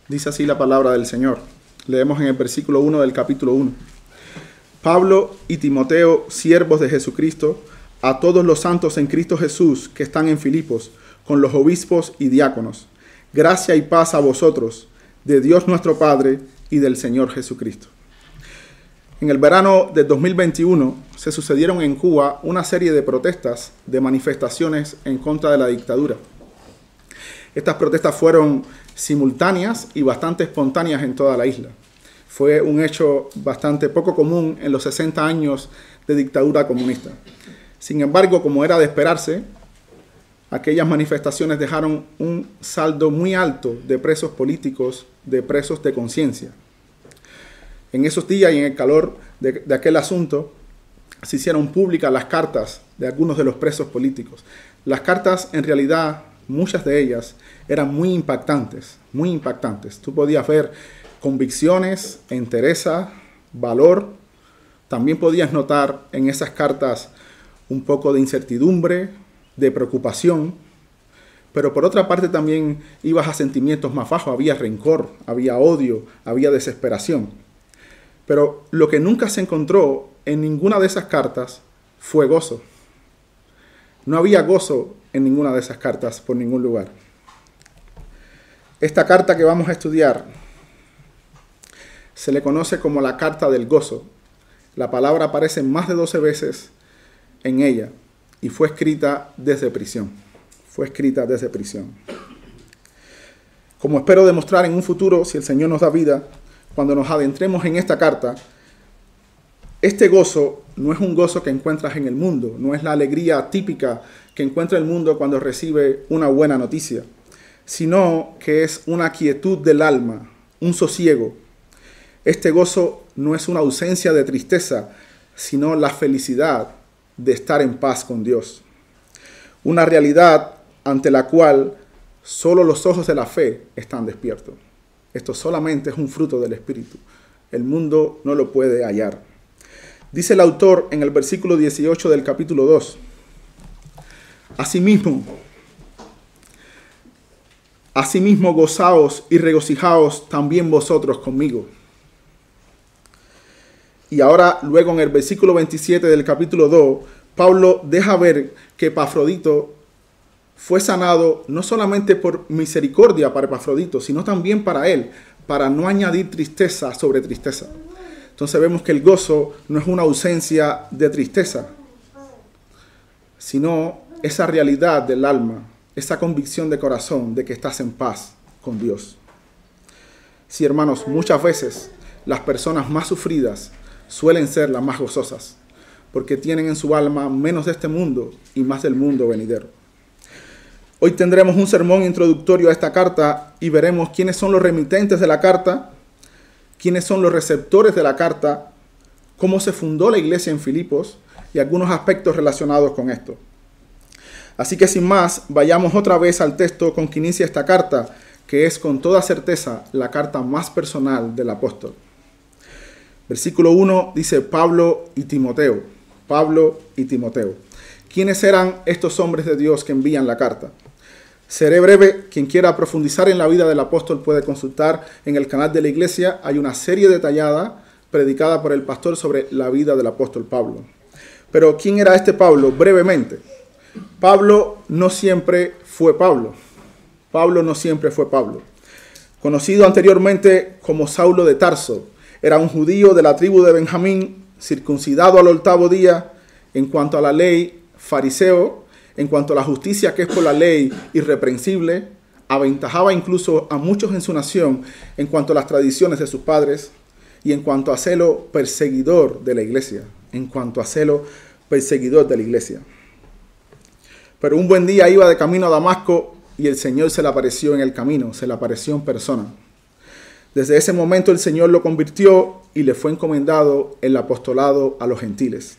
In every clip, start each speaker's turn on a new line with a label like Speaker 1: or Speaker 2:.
Speaker 1: Dice así la palabra del Señor. Leemos en el versículo 1 del capítulo 1. Pablo y Timoteo, siervos de Jesucristo, a todos los santos en Cristo Jesús que están en Filipos, con los obispos y diáconos. Gracia y paz a vosotros, de Dios nuestro Padre y del Señor Jesucristo. En el verano de 2021 se sucedieron en Cuba una serie de protestas, de manifestaciones en contra de la dictadura. Estas protestas fueron simultáneas y bastante espontáneas en toda la isla. Fue un hecho bastante poco común en los 60 años de dictadura comunista. Sin embargo, como era de esperarse, aquellas manifestaciones dejaron un saldo muy alto de presos políticos, de presos de conciencia. En esos días y en el calor de aquel asunto, se hicieron públicas las cartas de algunos de los presos políticos. Las cartas, en realidad, muchas de ellas eran muy impactantes, muy impactantes. Tú podías ver convicciones, entereza, valor. También podías notar en esas cartas un poco de incertidumbre, de preocupación. Pero por otra parte también ibas a sentimientos más bajos. Había rencor, había odio, había desesperación. Pero lo que nunca se encontró en ninguna de esas cartas fue gozo. No había gozo en ninguna de esas cartas por ningún lugar. Esta carta que vamos a estudiar se le conoce como la carta del gozo. La palabra aparece más de 12 veces en ella y fue escrita desde prisión. Fue escrita desde prisión. Como espero demostrar en un futuro, si el Señor nos da vida, cuando nos adentremos en esta carta, este gozo no es un gozo que encuentras en el mundo, no es la alegría típica que encuentra el mundo cuando recibe una buena noticia, sino que es una quietud del alma, un sosiego. Este gozo no es una ausencia de tristeza, sino la felicidad de estar en paz con Dios. Una realidad ante la cual solo los ojos de la fe están despiertos. Esto solamente es un fruto del Espíritu. El mundo no lo puede hallar. Dice el autor en el versículo 18 del capítulo 2. Asimismo gozaos y regocijaos también vosotros conmigo. Y ahora, luego en el versículo 27 del capítulo 2, Pablo deja ver que Epafrodito fue sanado no solamente por misericordia para Epafrodito, sino también para él, para no añadir tristeza sobre tristeza. Entonces vemos que el gozo no es una ausencia de tristeza, sino esa realidad del alma, esa convicción de corazón de que estás en paz con Dios. Sí, hermanos, muchas veces las personas más sufridas suelen ser las más gozosas, porque tienen en su alma menos de este mundo y más del mundo venidero. Hoy tendremos un sermón introductorio a esta carta y veremos quiénes son los remitentes de la carta, quiénes son los receptores de la carta, cómo se fundó la iglesia en Filipos y algunos aspectos relacionados con esto. Así que sin más, vayamos otra vez al texto con que inicia esta carta, que es con toda certeza la carta más personal del apóstol. Versículo 1 dice Pablo y Timoteo. Pablo y Timoteo. ¿Quiénes eran estos hombres de Dios que envían la carta? Seré breve. Quien quiera profundizar en la vida del apóstol puede consultar en el canal de la iglesia. Hay una serie detallada predicada por el pastor sobre la vida del apóstol Pablo. Pero ¿quién era este Pablo? Brevemente. Pablo no siempre fue Pablo. Pablo no siempre fue Pablo. Conocido anteriormente como Saulo de Tarso, era un judío de la tribu de Benjamín, circuncidado al 8º día, en cuanto a la ley, fariseo, en cuanto a la justicia que es por la ley, irreprensible, aventajaba incluso a muchos en su nación en cuanto a las tradiciones de sus padres y en cuanto a celo perseguidor de la iglesia, Pero un buen día iba de camino a Damasco y el Señor se le apareció en el camino, se le apareció en persona. Desde ese momento el Señor lo convirtió y le fue encomendado el apostolado a los gentiles.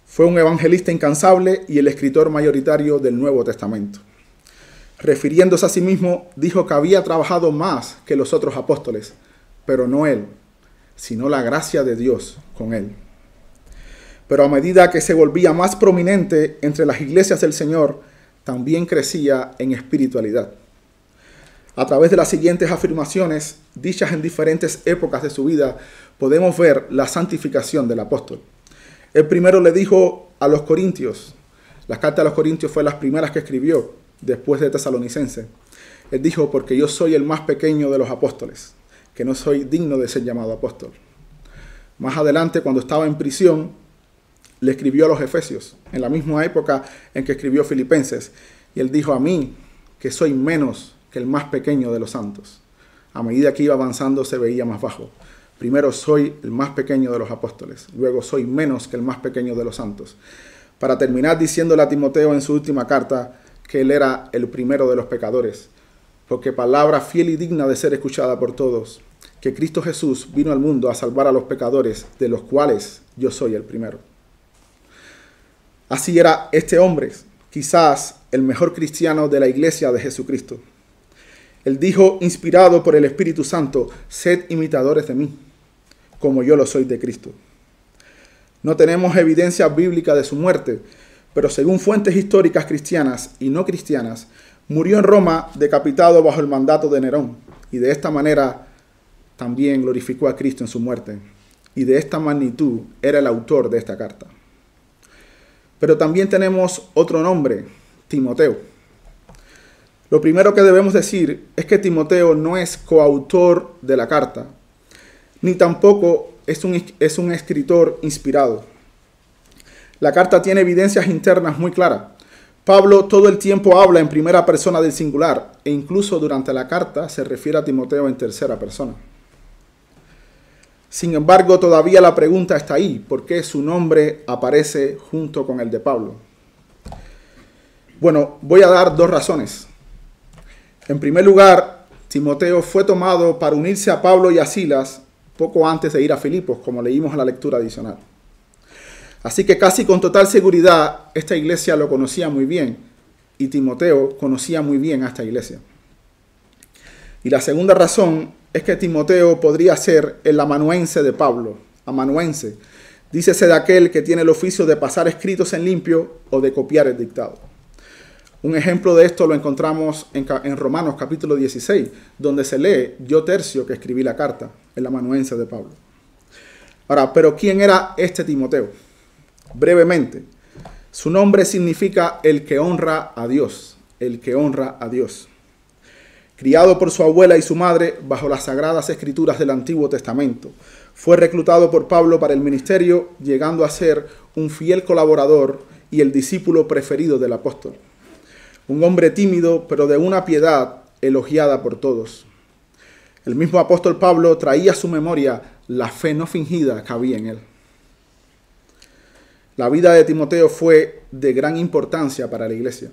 Speaker 1: Fue un evangelista incansable y el escritor mayoritario del Nuevo Testamento. Refiriéndose a sí mismo, dijo que había trabajado más que los otros apóstoles, pero no él, sino la gracia de Dios con él. Pero a medida que se volvía más prominente entre las iglesias del Señor, también crecía en espiritualidad. A través de las siguientes afirmaciones, dichas en diferentes épocas de su vida, podemos ver la santificación del apóstol. El primero le dijo a los corintios, las cartas a los corintios fue las primeras que escribió después de Tesalonicense. Él dijo, porque yo soy el más pequeño de los apóstoles, que no soy digno de ser llamado apóstol. Más adelante, cuando estaba en prisión, le escribió a los efesios, en la misma época en que escribió Filipenses. Y él dijo, a mí, que soy menos que el más pequeño de los santos. A medida que iba avanzando, se veía más bajo. Primero soy el más pequeño de los apóstoles, luego soy menos que el más pequeño de los santos. Para terminar diciéndole a Timoteo en su última carta que él era el primero de los pecadores, porque palabra fiel y digna de ser escuchada por todos, que Cristo Jesús vino al mundo a salvar a los pecadores, de los cuales yo soy el primero. Así era este hombre, quizás el mejor cristiano de la iglesia de Jesucristo. Él dijo, inspirado por el Espíritu Santo, sed imitadores de mí, como yo lo soy de Cristo. No tenemos evidencia bíblica de su muerte, pero según fuentes históricas cristianas y no cristianas, murió en Roma decapitado bajo el mandato de Nerón, y de esta manera también glorificó a Cristo en su muerte, y de esta magnitud era el autor de esta carta. Pero también tenemos otro nombre, Timoteo. Lo primero que debemos decir es que Timoteo no es coautor de la carta, ni tampoco es un escritor inspirado. La carta tiene evidencias internas muy claras. Pablo todo el tiempo habla en primera persona del singular, e incluso durante la carta se refiere a Timoteo en tercera persona. Sin embargo, todavía la pregunta está ahí, ¿por qué su nombre aparece junto con el de Pablo? Bueno, voy a dar dos razones. En primer lugar, Timoteo fue tomado para unirse a Pablo y a Silas poco antes de ir a Filipos, como leímos en la lectura adicional. Así que casi con total seguridad, esta iglesia lo conocía muy bien, y Timoteo conocía muy bien a esta iglesia. Y la segunda razón es que Timoteo podría ser el amanuense de Pablo, amanuense, dícese de aquel que tiene el oficio de pasar escritos en limpio o de copiar el dictado. Un ejemplo de esto lo encontramos en Romanos capítulo 16, donde se lee, yo Tercio que escribí la carta, el amanuense de Pablo. Ahora, ¿pero quién era este Timoteo? Brevemente, su nombre significa el que honra a Dios, el que honra a Dios. Criado por su abuela y su madre bajo las sagradas escrituras del Antiguo Testamento, fue reclutado por Pablo para el ministerio, llegando a ser un fiel colaborador y el discípulo preferido del apóstol. Un hombre tímido, pero de una piedad elogiada por todos. El mismo apóstol Pablo traía a su memoria la fe no fingida que había en él. La vida de Timoteo fue de gran importancia para la iglesia.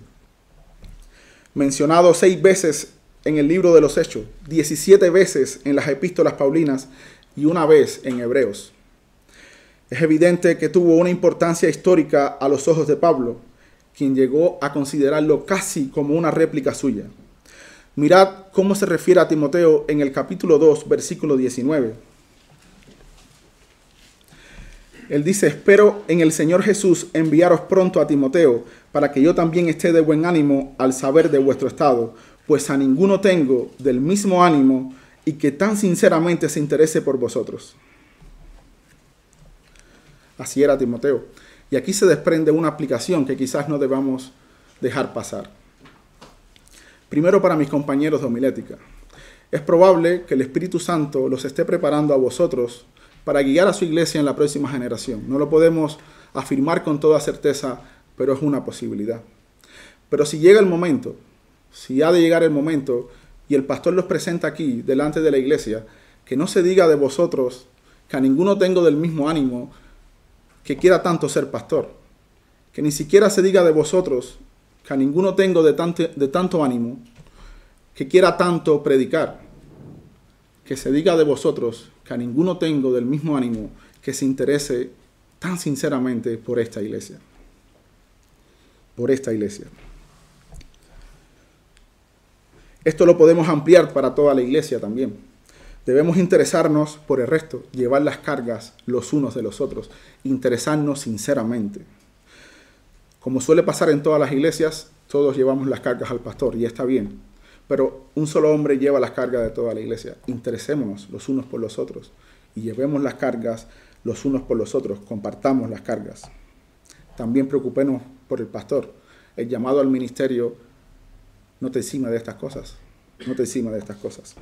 Speaker 1: Mencionado 6 veces en el libro de los Hechos, 17 veces en las epístolas paulinas y una vez en Hebreos. Es evidente que tuvo una importancia histórica a los ojos de Pablo, quien llegó a considerarlo casi como una réplica suya. Mirad cómo se refiere a Timoteo en el capítulo 2, versículo 19. Él dice, espero en el Señor Jesús enviaros pronto a Timoteo, para que yo también esté de buen ánimo al saber de vuestro estado, pues a ninguno tengo del mismo ánimo y que tan sinceramente se interese por vosotros. Así era Timoteo. Y aquí se desprende una aplicación que quizás no debamos dejar pasar. Primero, para mis compañeros de homilética. Es probable que el Espíritu Santo los esté preparando a vosotros para guiar a su iglesia en la próxima generación. No lo podemos afirmar con toda certeza, pero es una posibilidad. Pero si llega el momento, si ha de llegar el momento, y el pastor los presenta aquí, delante de la iglesia, que no se diga de vosotros que a ninguno tengo del mismo ánimo que quiera tanto ser pastor. Que ni siquiera se diga de vosotros que a ninguno tengo de tanto ánimo que quiera tanto predicar. Que se diga de vosotros que a ninguno tengo del mismo ánimo que se interese tan sinceramente por esta iglesia. Por esta iglesia. Esto lo podemos ampliar para toda la iglesia también. Debemos interesarnos por el resto, llevar las cargas los unos de los otros, interesarnos sinceramente. Como suele pasar en todas las iglesias, todos llevamos las cargas al pastor y está bien. pero un solo hombre lleva las cargas de toda la iglesia. Interesémonos los unos por los otros y llevemos las cargas los unos por los otros, compartamos las cargas. También preocupémonos por el pastor. El llamado al ministerio no te encima de estas cosas, no te encima de estas cosas.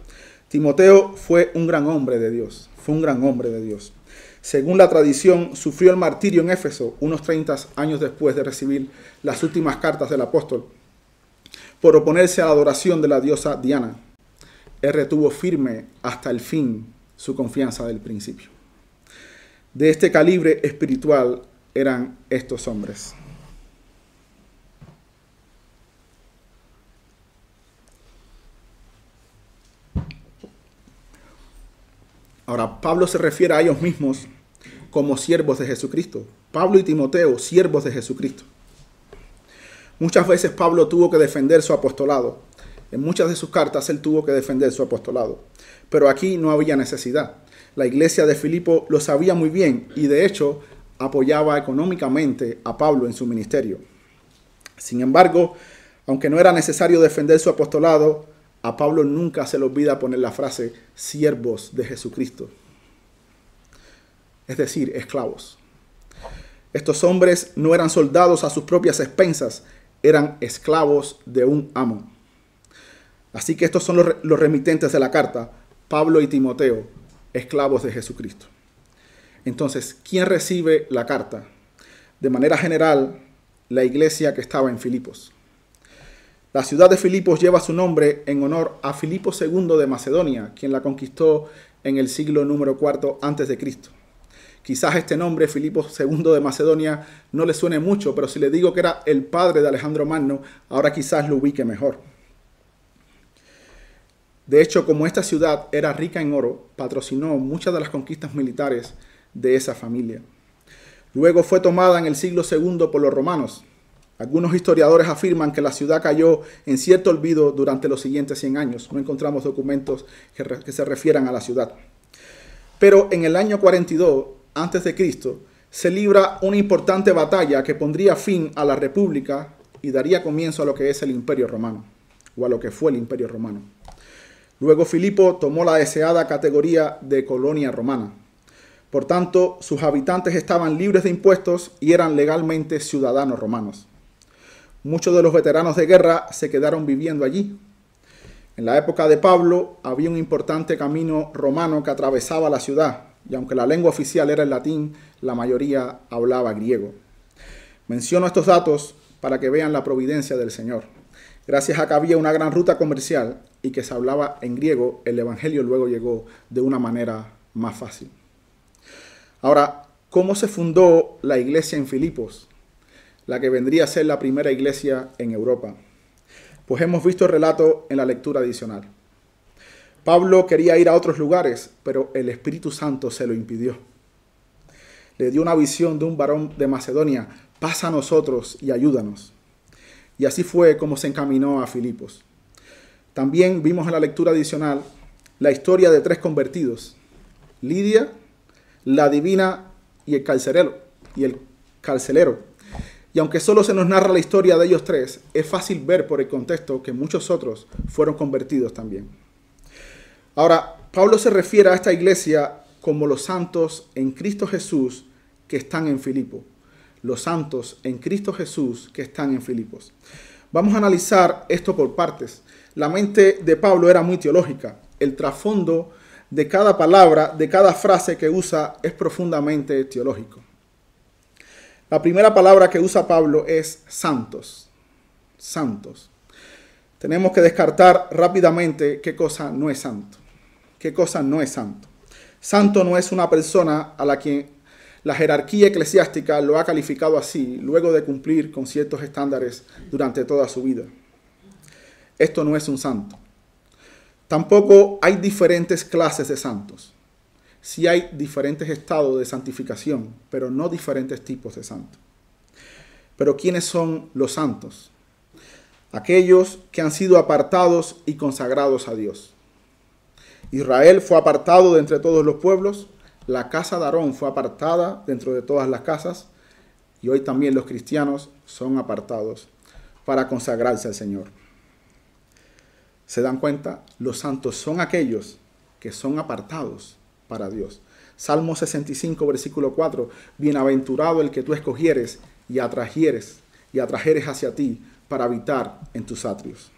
Speaker 1: Timoteo fue un gran hombre de Dios, fue un gran hombre de Dios. Según la tradición, sufrió el martirio en Éfeso unos 30 años después de recibir las últimas cartas del apóstol, por oponerse a la adoración de la diosa Diana. Él retuvo firme hasta el fin su confianza del principio. De este calibre espiritual eran estos hombres. Ahora, Pablo se refiere a ellos mismos como siervos de Jesucristo. Pablo y Timoteo, siervos de Jesucristo. Muchas veces Pablo tuvo que defender su apostolado. En muchas de sus cartas él tuvo que defender su apostolado. Pero aquí no había necesidad. La iglesia de Filipo lo sabía muy bien y de hecho apoyaba económicamente a Pablo en su ministerio. Sin embargo, aunque no era necesario defender su apostolado, a Pablo nunca se le olvida poner la frase siervos de Jesucristo. Es decir, esclavos. Estos hombres no eran soldados a sus propias expensas, eran esclavos de un amo. Así que estos son los remitentes de la carta, Pablo y Timoteo, esclavos de Jesucristo. Entonces, ¿quién recibe la carta? De manera general, la iglesia que estaba en Filipos. La ciudad de Filipos lleva su nombre en honor a Filipo II de Macedonia, quien la conquistó en el siglo número 4 a.C. Quizás este nombre, Filipo II de Macedonia, no le suene mucho, pero si le digo que era el padre de Alejandro Magno, ahora quizás lo ubique mejor. De hecho, como esta ciudad era rica en oro, patrocinó muchas de las conquistas militares de esa familia. Luego fue tomada en el siglo II por los romanos. Algunos historiadores afirman que la ciudad cayó en cierto olvido durante los siguientes 100 años. No encontramos documentos que se refieran a la ciudad. Pero en el año 42 a.C. se libra una importante batalla que pondría fin a la república y daría comienzo a lo que es el Imperio Romano, o a lo que fue el Imperio Romano. Luego Filipo tomó la deseada categoría de colonia romana. Por tanto, sus habitantes estaban libres de impuestos y eran legalmente ciudadanos romanos. Muchos de los veteranos de guerra se quedaron viviendo allí. En la época de Pablo había un importante camino romano que atravesaba la ciudad, y aunque la lengua oficial era el latín, la mayoría hablaba griego. Menciono estos datos para que vean la providencia del Señor. Gracias a que había una gran ruta comercial y que se hablaba en griego, el evangelio luego llegó de una manera más fácil. Ahora, ¿cómo se fundó la iglesia en Filipos? La que vendría a ser la primera iglesia en Europa. Pues hemos visto el relato en la lectura adicional. Pablo quería ir a otros lugares, pero el Espíritu Santo se lo impidió. Le dio una visión de un varón de Macedonia: pasa a nosotros y ayúdanos. Y así fue como se encaminó a Filipos. También vimos en la lectura adicional la historia de 3 convertidos: Lidia, la divina y el carcelero. Y aunque solo se nos narra la historia de ellos 3, es fácil ver por el contexto que muchos otros fueron convertidos también. Ahora, Pablo se refiere a esta iglesia como los santos en Cristo Jesús que están en Filipo. Los santos en Cristo Jesús que están en Filipos. Vamos a analizar esto por partes. La mente de Pablo era muy teológica. El trasfondo de cada palabra, de cada frase que usa, es profundamente teológico. La primera palabra que usa Pablo es santos. Santos. Tenemos que descartar rápidamente qué cosa no es santo. ¿Qué cosa no es santo? Santo no es una persona a la que la jerarquía eclesiástica lo ha calificado así, luego de cumplir con ciertos estándares durante toda su vida. Esto no es un santo. Tampoco hay diferentes clases de santos. Sí hay diferentes estados de santificación, pero no diferentes tipos de santos. Pero ¿quiénes son los santos? Aquellos que han sido apartados y consagrados a Dios. Israel fue apartado de entre todos los pueblos, la casa de Aarón fue apartada dentro de todas las casas, y hoy también los cristianos son apartados para consagrarse al Señor. ¿Se dan cuenta? Los santos son aquellos que son apartados para Dios. Salmo 65, versículo 4. Bienaventurado el que tú escogieres y atrajeres hacia ti para habitar en tus atrios.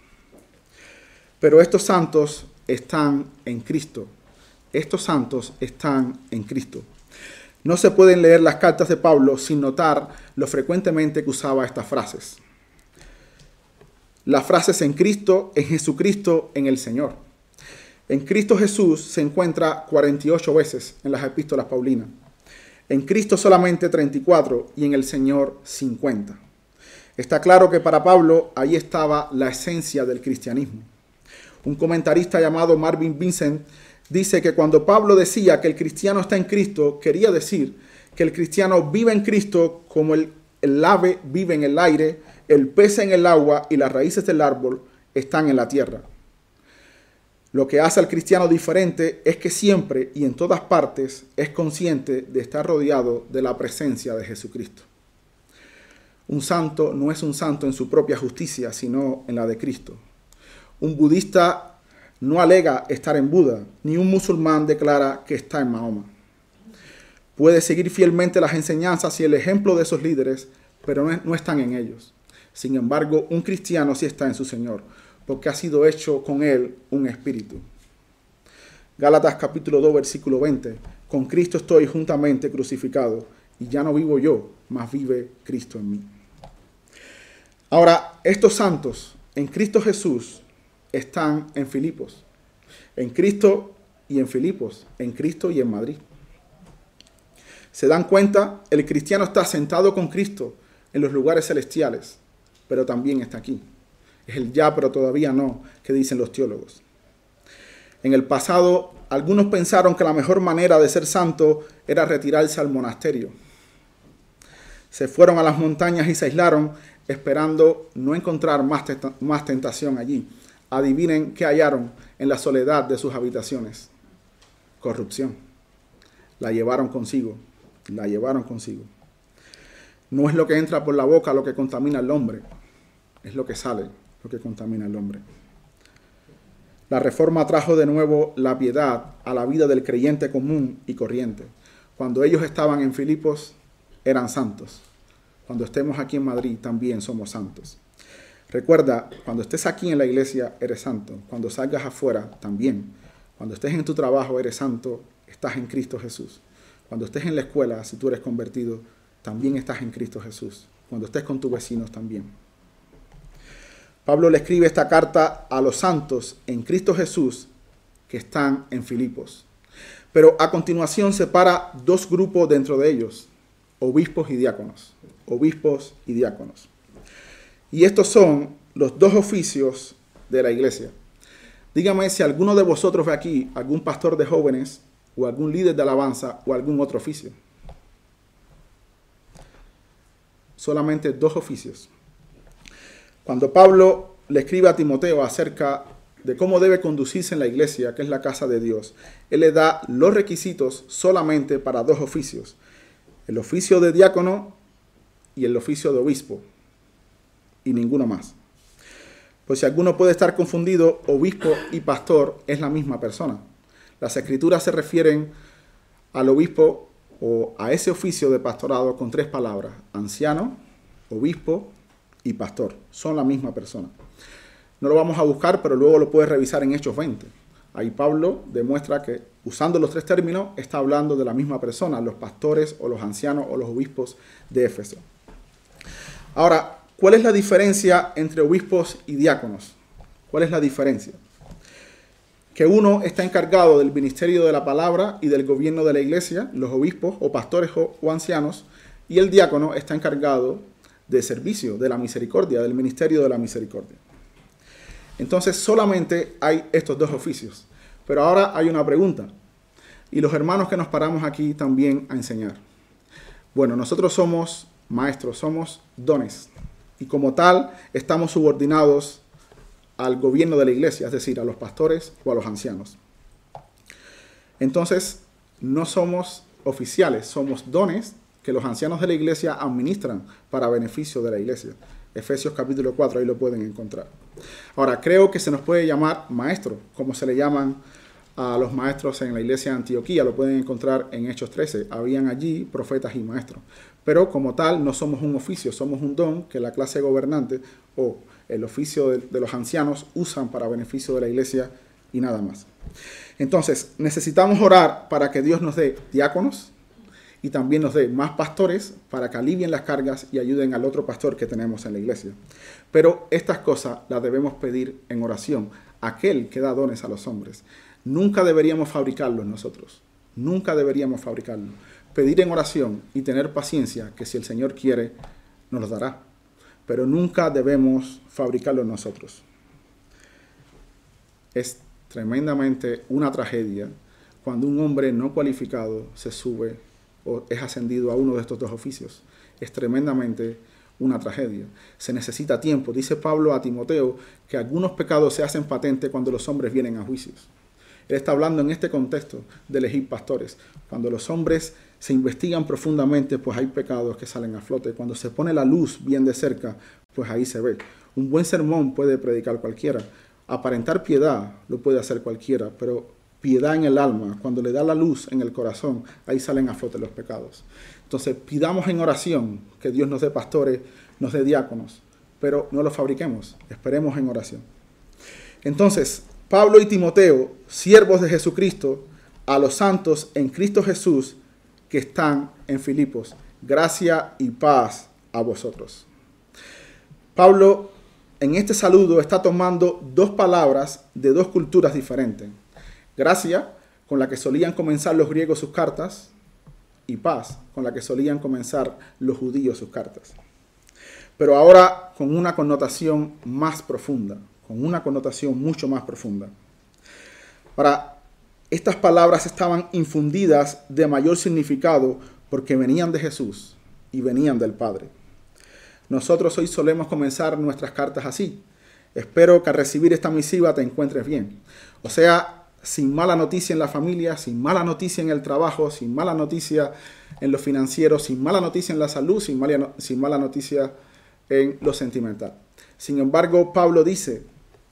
Speaker 1: Pero estos santos están en Cristo. Estos santos están en Cristo. No se pueden leer las cartas de Pablo sin notar lo frecuentemente que usaba estas frases. Las frases en Cristo, en Jesucristo, en el Señor. En Cristo Jesús se encuentra 48 veces en las epístolas paulinas. En Cristo solamente 34 y en el Señor 50. Está claro que para Pablo ahí estaba la esencia del cristianismo. Un comentarista llamado Marvin Vincent dice que cuando Pablo decía que el cristiano está en Cristo, quería decir que el cristiano vive en Cristo como el ave vive en el aire, el pez en el agua y las raíces del árbol están en la tierra. Lo que hace al cristiano diferente es que siempre y en todas partes es consciente de estar rodeado de la presencia de Jesucristo. Un santo no es un santo en su propia justicia, sino en la de Cristo. Un budista no alega estar en Buda, ni un musulmán declara que está en Mahoma. Puede seguir fielmente las enseñanzas y el ejemplo de esos líderes, pero no están en ellos. Sin embargo, un cristiano sí está en su Señor, porque ha sido hecho con él un espíritu. Gálatas capítulo 2, versículo 20. Con Cristo estoy juntamente crucificado, y ya no vivo yo, mas vive Cristo en mí. Ahora, estos santos en Cristo Jesús están en Filipos. En Cristo y en Filipos. En Cristo y en Madrid. ¿Se dan cuenta? El cristiano está sentado con Cristo en los lugares celestiales, pero también está aquí. Es el ya, pero todavía no, que dicen los teólogos. En el pasado, algunos pensaron que la mejor manera de ser santo era retirarse al monasterio. Se fueron a las montañas y se aislaron, esperando no encontrar más tentación allí. Adivinen qué hallaron en la soledad de sus habitaciones. Corrupción. La llevaron consigo. La llevaron consigo. No es lo que entra por la boca lo que contamina al hombre. Es lo que sale lo que contamina al hombre. La reforma trajo de nuevo la piedad a la vida del creyente común y corriente. Cuando ellos estaban en Filipos, eran santos. Cuando estemos aquí en Madrid, también somos santos. Recuerda, cuando estés aquí en la iglesia, eres santo. Cuando salgas afuera, también. Cuando estés en tu trabajo, eres santo. Estás en Cristo Jesús. Cuando estés en la escuela, si tú eres convertido, también estás en Cristo Jesús. Cuando estés con tus vecinos, también. Pablo le escribe esta carta a los santos en Cristo Jesús que están en Filipos. Pero a continuación separa dos grupos dentro de ellos, obispos y diáconos. Obispos y diáconos. Y estos son los dos oficios de la iglesia. Dígame si alguno de vosotros ve aquí algún pastor de jóvenes o algún líder de alabanza o algún otro oficio. Solamente dos oficios. Cuando Pablo le escribe a Timoteo acerca de cómo debe conducirse en la iglesia, que es la casa de Dios, él le da los requisitos solamente para dos oficios. El oficio de diácono y el oficio de obispo. Y ninguno más. Pues si alguno puede estar confundido, obispo y pastor es la misma persona. Las escrituras se refieren al obispo o a ese oficio de pastorado con tres palabras: anciano, obispo y pastor. Son la misma persona. No lo vamos a buscar, pero luego lo puedes revisar en Hechos 20. Ahí Pablo demuestra que, usando los tres términos, está hablando de la misma persona, los pastores o los ancianos o los obispos de Éfeso. Ahora, ¿cuál es la diferencia entre obispos y diáconos? ¿Cuál es la diferencia? Que uno está encargado del ministerio de la palabra y del gobierno de la iglesia, los obispos o pastores o ancianos, y el diácono está encargado de servicio, de la misericordia, del ministerio de la misericordia. Entonces solamente hay estos dos oficios. Pero ahora hay una pregunta. Y los hermanos que nos paramos aquí también a enseñar. Bueno, nosotros somos maestros, somos dones. Y como tal, estamos subordinados al gobierno de la iglesia, es decir, a los pastores o a los ancianos. Entonces, no somos oficiales, somos dones que los ancianos de la iglesia administran para beneficio de la iglesia. Efesios capítulo 4, ahí lo pueden encontrar. Ahora, creo que se nos puede llamar maestro, como se le llaman a los maestros en la iglesia de Antioquía. Lo pueden encontrar en Hechos 13. Habían allí profetas y maestros. Pero como tal, no somos un oficio, somos un don que la clase gobernante o el oficio de los ancianos usan para beneficio de la iglesia y nada más. Entonces, necesitamos orar para que Dios nos dé diáconos y también nos dé más pastores para que alivien las cargas y ayuden al otro pastor que tenemos en la iglesia. Pero estas cosas las debemos pedir en oración a aquel que da dones a los hombres. Nunca deberíamos fabricarlos nosotros. Nunca deberíamos fabricarlos. Pedir en oración y tener paciencia, que si el Señor quiere, nos los dará. Pero nunca debemos fabricarlos nosotros. Es tremendamente una tragedia cuando un hombre no cualificado se sube o es ascendido a uno de estos dos oficios. Es tremendamente una tragedia. Se necesita tiempo. Dice Pablo a Timoteo que algunos pecados se hacen patentes cuando los hombres vienen a juicios. Él está hablando en este contexto de elegir pastores. Cuando los hombres se investigan profundamente, pues hay pecados que salen a flote. Cuando se pone la luz bien de cerca, pues ahí se ve. Un buen sermón puede predicar cualquiera. Aparentar piedad lo puede hacer cualquiera, pero piedad en el alma, cuando le da la luz en el corazón, ahí salen a flote los pecados. Entonces, pidamos en oración que Dios nos dé pastores, nos dé diáconos, pero no los fabriquemos, esperemos en oración. Entonces, Pablo y Timoteo, siervos de Jesucristo, a los santos en Cristo Jesús que están en Filipos, gracia y paz a vosotros. Pablo, en este saludo, está tomando dos palabras de dos culturas diferentes. Gracia, con la que solían comenzar los griegos sus cartas, y paz, con la que solían comenzar los judíos sus cartas. Pero ahora con una connotación más profunda, con una connotación mucho más profunda. Ahora, estas palabras estaban infundidas de mayor significado porque venían de Jesús y venían del Padre. Nosotros hoy solemos comenzar nuestras cartas así. Espero que al recibir esta misiva te encuentres bien. O sea, sin mala noticia en la familia, sin mala noticia en el trabajo, sin mala noticia en lo financiero, sin mala noticia en la salud, sin mala noticia en lo sentimental. Sin embargo, Pablo dice,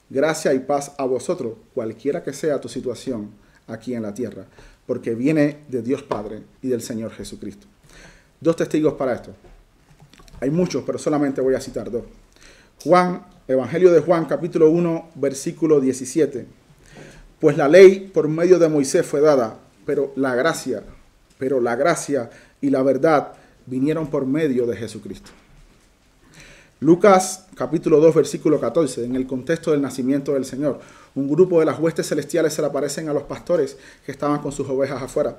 Speaker 1: gracia y paz a vosotros, cualquiera que sea tu situación aquí en la tierra, porque viene de Dios Padre y del Señor Jesucristo. Dos testigos para esto. Hay muchos, pero solamente voy a citar dos. Juan, Evangelio de Juan, capítulo 1, versículo 17. Pues la ley por medio de Moisés fue dada, pero la gracia y la verdad vinieron por medio de Jesucristo. Lucas capítulo 2 versículo 14, en el contexto del nacimiento del Señor, un grupo de las huestes celestiales se le aparecen a los pastores que estaban con sus ovejas afuera.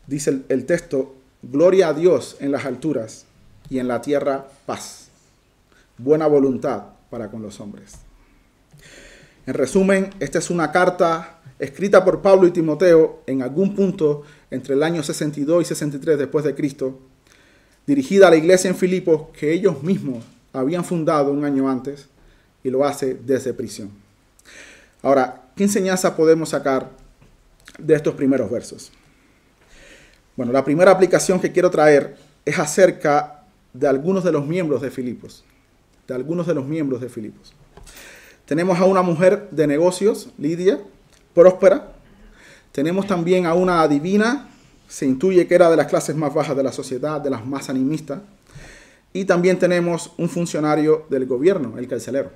Speaker 1: Dice el texto, gloria a Dios en las alturas y en la tierra paz, buena voluntad para con los hombres. En resumen, esta es una carta escrita por Pablo y Timoteo en algún punto entre el año 62 y 63 después de Cristo, dirigida a la iglesia en Filipos que ellos mismos habían fundado un año antes y lo hace desde prisión. Ahora, ¿qué enseñanza podemos sacar de estos primeros versos? Bueno, la primera aplicación que quiero traer es acerca de algunos de los miembros de Filipos. Tenemos a una mujer de negocios, Lidia, próspera. Tenemos también a una adivina, se intuye que era de las clases más bajas de la sociedad, de las más animistas. Y también tenemos un funcionario del gobierno, el carcelero.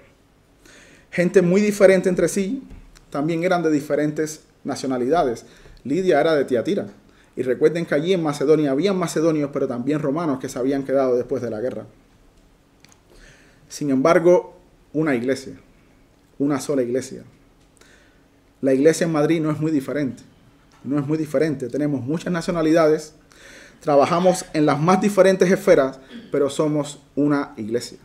Speaker 1: Gente muy diferente entre sí, también eran de diferentes nacionalidades. Lidia era de Tiatira. Y recuerden que allí en Macedonia habían macedonios, pero también romanos que se habían quedado después de la guerra. Sin embargo, una iglesia, una sola iglesia. La iglesia en Madrid no es muy diferente. Tenemos muchas nacionalidades, trabajamos en las más diferentes esferas, pero somos una iglesia.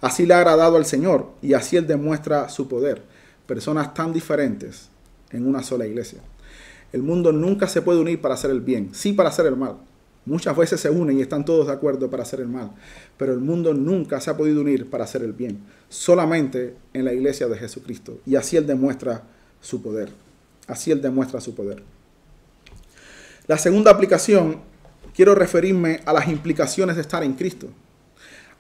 Speaker 1: Así le ha agradado al Señor y así Él demuestra su poder. Personas tan diferentes en una sola iglesia. El mundo nunca se puede unir para hacer el bien, sí para hacer el mal. Muchas veces se unen y están todos de acuerdo para hacer el mal, pero el mundo nunca se ha podido unir para hacer el bien. Solamente en la iglesia de Jesucristo. Y así Él demuestra su poder. La segunda aplicación, quiero referirme a las implicaciones de estar en Cristo.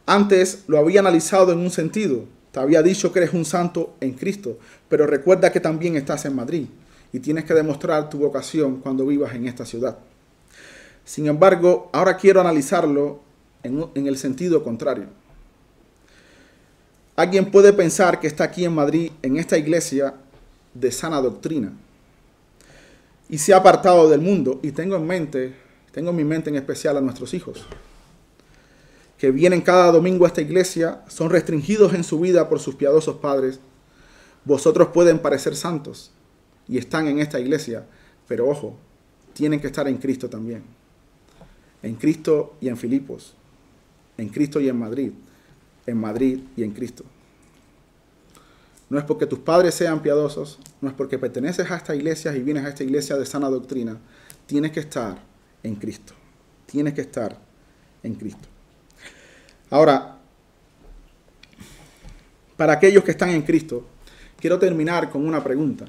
Speaker 1: Antes lo había analizado en un sentido. Te había dicho que eres un santo en Cristo, pero recuerda que también estás en Madrid y tienes que demostrar tu vocación cuando vivas en esta ciudad. Sin embargo, ahora quiero analizarlo en el sentido contrario. Alguien puede pensar que está aquí en Madrid, en esta iglesia de sana doctrina, y se ha apartado del mundo, y tengo en mi mente en especial a nuestros hijos, que vienen cada domingo a esta iglesia, son restringidos en su vida por sus piadosos padres. Vosotros pueden parecer santos y están en esta iglesia, pero ojo, tienen que estar en Cristo también. En Cristo y en Filipos, en Cristo y en Madrid y en Cristo. No es porque tus padres sean piadosos, no es porque perteneces a esta iglesia y vienes a esta iglesia de sana doctrina. Tienes que estar en Cristo. Tienes que estar en Cristo. Ahora, para aquellos que están en Cristo, quiero terminar con una pregunta.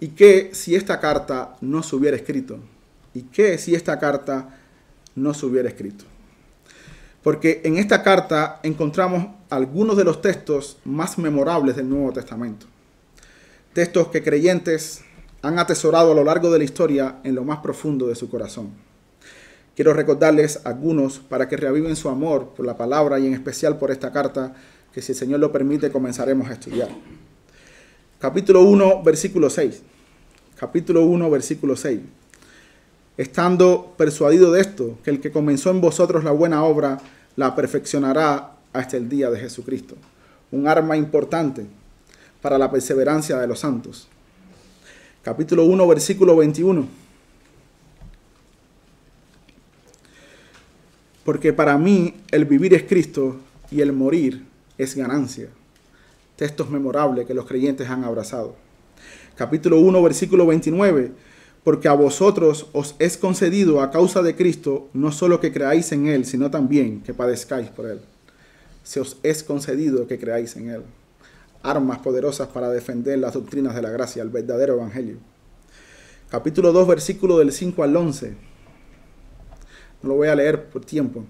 Speaker 1: ¿Y qué si esta carta no se hubiera escrito? ¿Y qué si esta carta no se hubiera escrito? Porque en esta carta encontramos algunos de los textos más memorables del Nuevo Testamento. Textos que creyentes han atesorado a lo largo de la historia en lo más profundo de su corazón. Quiero recordarles algunos para que reaviven su amor por la palabra y en especial por esta carta que, si el Señor lo permite, comenzaremos a estudiar. Capítulo 1, versículo 6. Capítulo 1, versículo 6. Estando persuadido de esto, que el que comenzó en vosotros la buena obra, la perfeccionará hasta el día de Jesucristo. Un arma importante para la perseverancia de los santos. Capítulo 1, versículo 21. Porque para mí el vivir es Cristo y el morir es ganancia. Textos memorables que los creyentes han abrazado. Capítulo 1, versículo 29. Porque a vosotros os es concedido a causa de Cristo, no solo que creáis en Él, sino también que padezcáis por Él. Se os es concedido que creáis en Él. Armas poderosas para defender las doctrinas de la gracia, el verdadero evangelio. Capítulo 2, versículo del 5 al 11. No lo voy a leer por tiempo,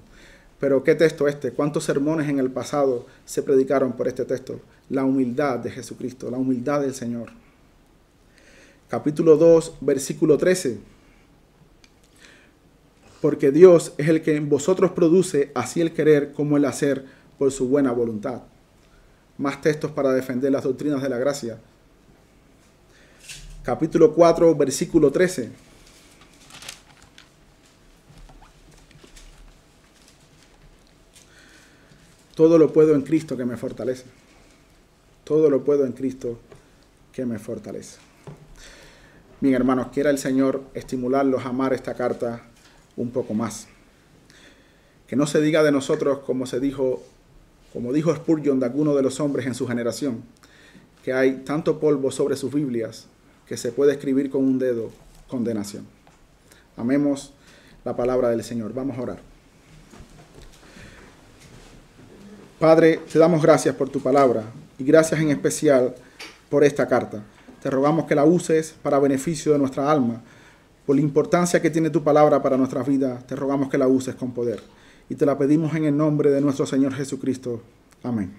Speaker 1: pero ¿qué texto este? ¿Cuántos sermones en el pasado se predicaron por este texto? La humildad de Jesucristo, la humildad del Señor. Capítulo 2, versículo 13. Porque Dios es el que en vosotros produce así el querer como el hacer por su buena voluntad. Más textos para defender las doctrinas de la gracia. Capítulo 4, versículo 13. Todo lo puedo en Cristo que me fortalece. Todo lo puedo en Cristo que me fortalece. Bien, hermanos, quiera el Señor estimularlos a amar esta carta un poco más. Que no se diga de nosotros como dijo Spurgeon de alguno de los hombres en su generación, que hay tanto polvo sobre sus Biblias que se puede escribir con un dedo condenación. Amemos la palabra del Señor. Vamos a orar. Padre, te damos gracias por tu palabra y gracias en especial por esta carta. Te rogamos que la uses para beneficio de nuestra alma. Por la importancia que tiene tu palabra para nuestra vida, te rogamos que la uses con poder. Y te la pedimos en el nombre de nuestro Señor Jesucristo. Amén.